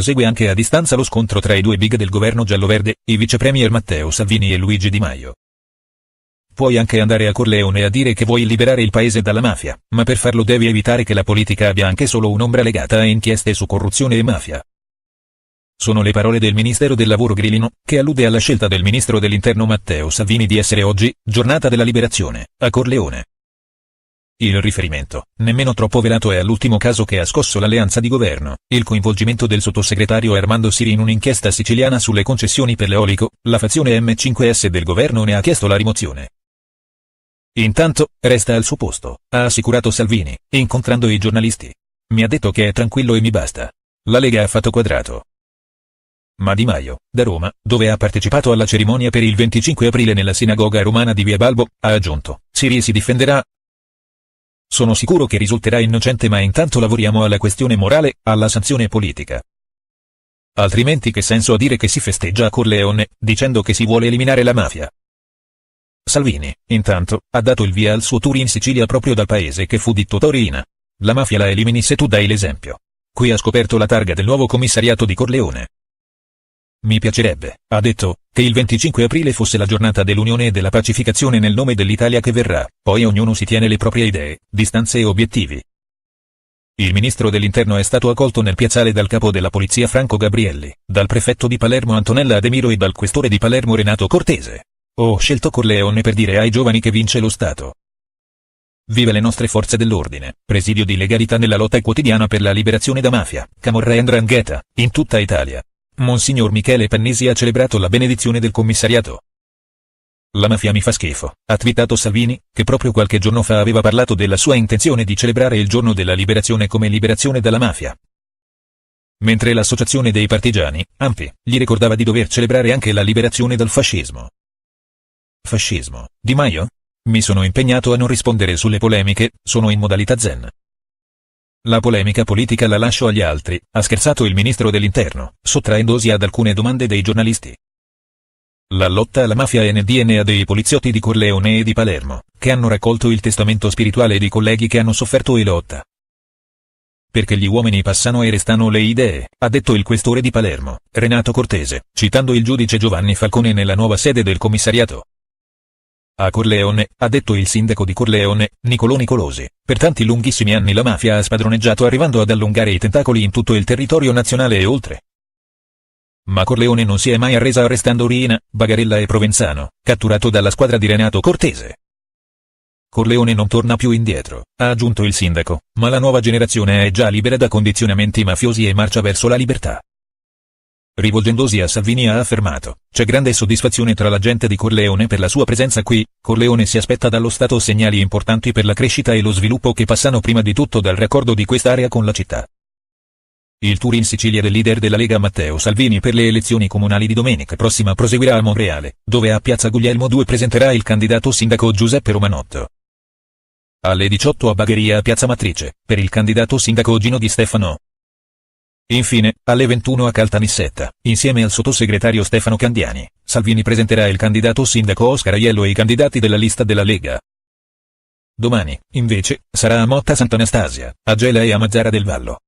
prosegue anche a distanza lo scontro tra i due big del governo giallo-verde, i vice premier Matteo Salvini e Luigi Di Maio. Puoi anche andare a Corleone a dire che vuoi liberare il paese dalla mafia, ma per farlo devi evitare che la politica abbia anche solo un'ombra legata a inchieste su corruzione e mafia. Sono le parole del Ministero del Lavoro Grillino, che allude alla scelta del Ministro dell'Interno Matteo Salvini di essere oggi, giornata della liberazione, a Corleone. Il riferimento, nemmeno troppo velato, è all'ultimo caso che ha scosso l'alleanza di governo, il coinvolgimento del sottosegretario Armando Siri in un'inchiesta siciliana sulle concessioni per l'eolico. La fazione M5S del governo ne ha chiesto la rimozione. Intanto, resta al suo posto, ha assicurato Salvini, incontrando i giornalisti. Mi ha detto che è tranquillo e mi basta. La Lega ha fatto quadrato. Ma Di Maio, da Roma, dove ha partecipato alla cerimonia per il 25 aprile nella sinagoga romana di Via Balbo, ha aggiunto: Siri si difenderà. Sono sicuro che risulterà innocente, ma intanto lavoriamo alla questione morale, alla sanzione politica. Altrimenti che senso ha dire che si festeggia a Corleone, dicendo che si vuole eliminare la mafia? Salvini, intanto, ha dato il via al suo tour in Sicilia proprio dal paese che fu dittatura. La mafia la elimini se tu dai l'esempio. Qui ha scoperto la targa del nuovo commissariato di Corleone. Mi piacerebbe, ha detto, che il 25 aprile fosse la giornata dell'unione e della pacificazione nel nome dell'Italia che verrà, poi ognuno si tiene le proprie idee, distanze e obiettivi. Il ministro dell'Interno è stato accolto nel piazzale dal capo della polizia Franco Gabrielli, dal prefetto di Palermo Antonella Ademiro e dal questore di Palermo Renato Cortese. Ho scelto Corleone per dire ai giovani che vince lo Stato. Vive le nostre forze dell'ordine, presidio di legalità nella lotta quotidiana per la liberazione da mafia, camorra e 'ndrangheta, in tutta Italia. Monsignor Michele Pannisi ha celebrato la benedizione del commissariato. La mafia mi fa schifo, ha twittato Salvini, che proprio qualche giorno fa aveva parlato della sua intenzione di celebrare il giorno della liberazione come liberazione dalla mafia. Mentre l'associazione dei partigiani, ANPI, gli ricordava di dover celebrare anche la liberazione dal fascismo. Fascismo, Di Maio? Mi sono impegnato a non rispondere sulle polemiche, sono in modalità zen. La polemica politica la lascio agli altri, ha scherzato il ministro dell'Interno, sottraendosi ad alcune domande dei giornalisti. La lotta alla mafia è nel DNA dei poliziotti di Corleone e di Palermo, che hanno raccolto il testamento spirituale di colleghi che hanno sofferto e lotta. Perché gli uomini passano e restano le idee, ha detto il questore di Palermo, Renato Cortese, citando il giudice Giovanni Falcone nella nuova sede del commissariato. A Corleone, ha detto il sindaco di Corleone, Nicolò Nicolosi, per tanti lunghissimi anni la mafia ha spadroneggiato arrivando ad allungare i tentacoli in tutto il territorio nazionale e oltre. Ma Corleone non si è mai arresa arrestando Riina, Bagarella e Provenzano, catturato dalla squadra di Renato Cortese. Corleone non torna più indietro, ha aggiunto il sindaco, ma la nuova generazione è già libera da condizionamenti mafiosi e marcia verso la libertà. Rivolgendosi a Salvini ha affermato: c'è grande soddisfazione tra la gente di Corleone per la sua presenza qui. Corleone si aspetta dallo Stato segnali importanti per la crescita e lo sviluppo che passano prima di tutto dal raccordo di quest'area con la città. Il tour in Sicilia del leader della Lega Matteo Salvini per le elezioni comunali di domenica prossima proseguirà a Monreale, dove a Piazza Guglielmo II presenterà il candidato sindaco Giuseppe Romanotto. Alle 18 a Bagheria a Piazza Matrice, per il candidato sindaco Gino Di Stefano. Infine, alle 21 a Caltanissetta, insieme al sottosegretario Stefano Candiani, Salvini presenterà il candidato sindaco Oscar Aiello e i candidati della lista della Lega. Domani, invece, sarà a Motta Sant'Anastasia, a Gela e a Mazzara del Vallo.